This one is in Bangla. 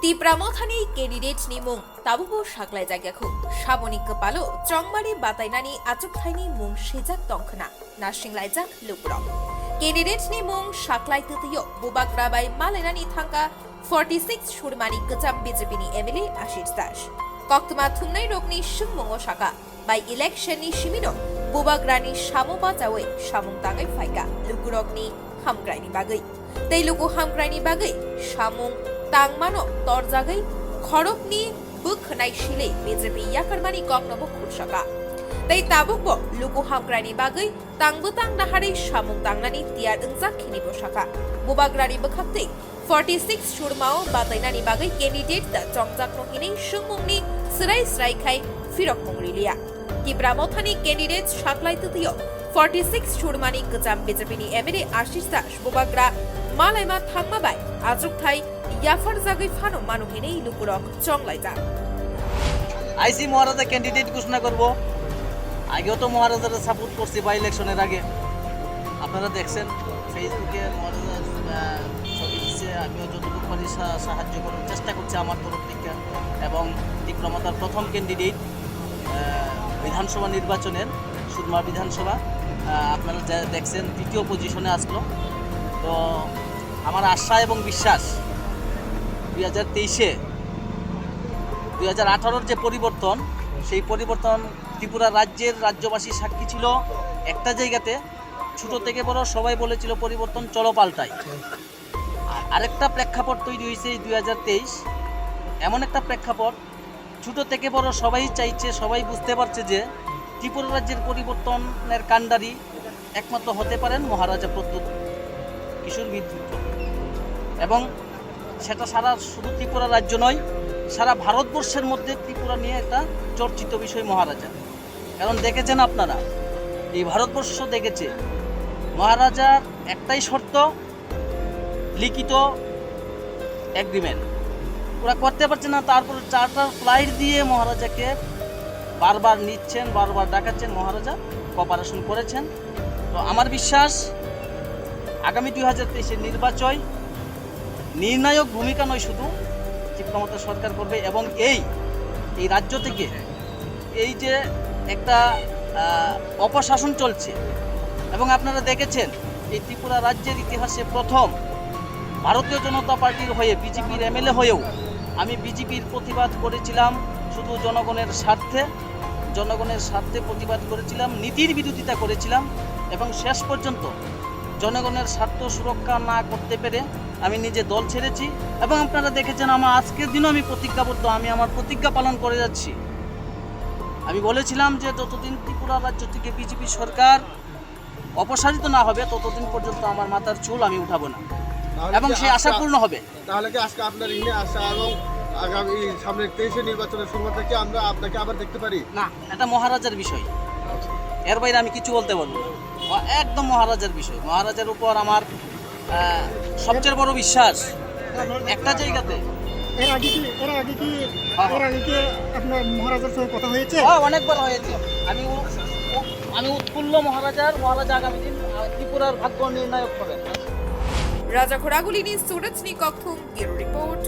Tipramotani candidates ni mung tabubo saklai jagaku sabonik kepalo chongmari batainani achukhaini mung sejak tongkhana nasinglai jak lupro candidates ni mung saklai tutiyo Bubagra bai malainani thangka 46 surmani kecham BJP ni MLA Ashis das koktuma thumnai rokni sungmongo saka bai election ni simino Bubagra ni samoba jawe samung tangai faika lukurokni hamkraini bagai tei luku hamkraini bagai samung tangmano torjagai khorokni bukhnai sile BJP yakarmani kongnobo khurshaka tei tabukbo luku hamkrani bagai tangbutang nahare samung tangnani tiar engjak khini bosaka Bubagrani bkhakte 46 surmao batainani bagai candidate da chongjak nohini sungmungni srai khai firok mungrilia Tipramotani candidate saklai tutiyo 46 surmani kecham BJP ni MLA Ashis das Bubagra malaima thangma bai ajukthai ইয়াফার জায়গায় ফানো মানুহে নেই লুকুরক চংলাই যা আইসি মহারাজা ক্যান্ডিডেট ঘোষণা করব আগেও তো মহারাজার সাপোর্ট করছি বাই ইলেকশনের আগে আপনারা দেখছেন ফেসবুকে মহারাজার ছবি দিচ্ছে আমিও যতটুকু পারি সাহায্য করার চেষ্টা করছি আমার তরফ থেকে এবং টিপ্রামতার প্রথম ক্যান্ডিডেট বিধানসভা নির্বাচনের সুরমা বিধানসভা আপনারা দেখছেন তৃতীয় পজিশনে আসলো তো আমার আশা এবং বিশ্বাস 2018 যে পরিবর্তন সেই পরিবর্তন ত্রিপুরা রাজ্যের রাজ্যবাসী সাক্ষী ছিল একটা জায়গাতে ছোট থেকে বড় সবাই বলেছিল পরিবর্তন চলো পাল্টাই আরেকটা প্রেক্ষাপট তৈরি হয়েছে 2023 এমন একটা প্রেক্ষাপট ছোট থেকে বড় সবাই চাইছে সবাই বুঝতে পারছে যে ত্রিপুরা রাজ্যের পরিবর্তনের কাণ্ডারি একমাত্র হতে পারেন মহারাজা প্রদ্যোৎ কিশোর এবং সেটা সারা শুধু ত্রিপুরা রাজ্য নয় সারা ভারতবর্ষের মধ্যে ত্রিপুরা নিয়ে একটা চর্চিত বিষয় মহারাজা কারণ দেখেছেন আপনারা এই ভারতবর্ষ দেখেছে মহারাজার একটাই শর্ত লিখিত এগ্রিমেন্ট ওরা করতে পারছে না তারপর চার্টার ফ্লাইট দিয়ে মহারাজাকে বারবার নিচ্ছেন বারবার ডাকাচ্ছেন মহারাজা কোঅপারেশন করেছেন তো আমার বিশ্বাস আগামী 2023-এর নির্বাচন নির্ণায়ক ভূমিকা নয় শুধু টিপ্রামতা সরকার করবে এবং এই রাজ্য থেকে এই যে একটা অপশাসন চলছে এবং আপনারা দেখেছেন এই ত্রিপুরা রাজ্যের ইতিহাসে প্রথম ভারতীয় জনতা পার্টির হয়ে বিজেপির এমএলএ হয়েও আমি বিজেপির প্রতিবাদ করেছিলাম শুধু জনগণের স্বার্থে প্রতিবাদ করেছিলাম নীতির বিরোধিতা করেছিলাম এবং শেষ পর্যন্ত জনগণের স্বার্থ সুরক্ষা না করতে পেরে আমি নিজে দল ছেড়েছি এবং আপনারা দেখেছেন আমার আজকের দিনও আমি প্রতিজ্ঞাবদ্ধ আমি আমার প্রতিজ্ঞা পালন করে যাচ্ছি আমি বলেছিলাম যে যতদিন ত্রিপুরা রাজ্য থেকে বিজেপি সরকার অপসারিত না হবে ততদিন পর্যন্ত আমার মাথার চুল আমি উঠাবো না এবং সেই আশা পূর্ণ হবে তাহলে কি আজকে আপনার ইনে আশা এবং আগামী সামনের 23 নির্বাচনের সময় থেকে আমরা আপনাকে আবার দেখতে পারি না এটা মহারাজার বিষয় এর বাইরে আমি কিছু বলতে পারবো না একদম মহারাজার বিষয় মহারাজার উপর আমার সবচেয়ে বড় বিশ্বাস একটা জায়গাতে এর আগে কি আপনার মহারাজার সঙ্গে কথা হয়েছে অনেকবার হয়েছে আমি উৎফুল্ল মহারাজা আগামী দিন ত্রিপুরার ভাগ্য নির্ণায়ক হবেন রাজা ঘোড়াগুলিনি সুরজনি কক্ষম ব্যুরো রিপোর্ট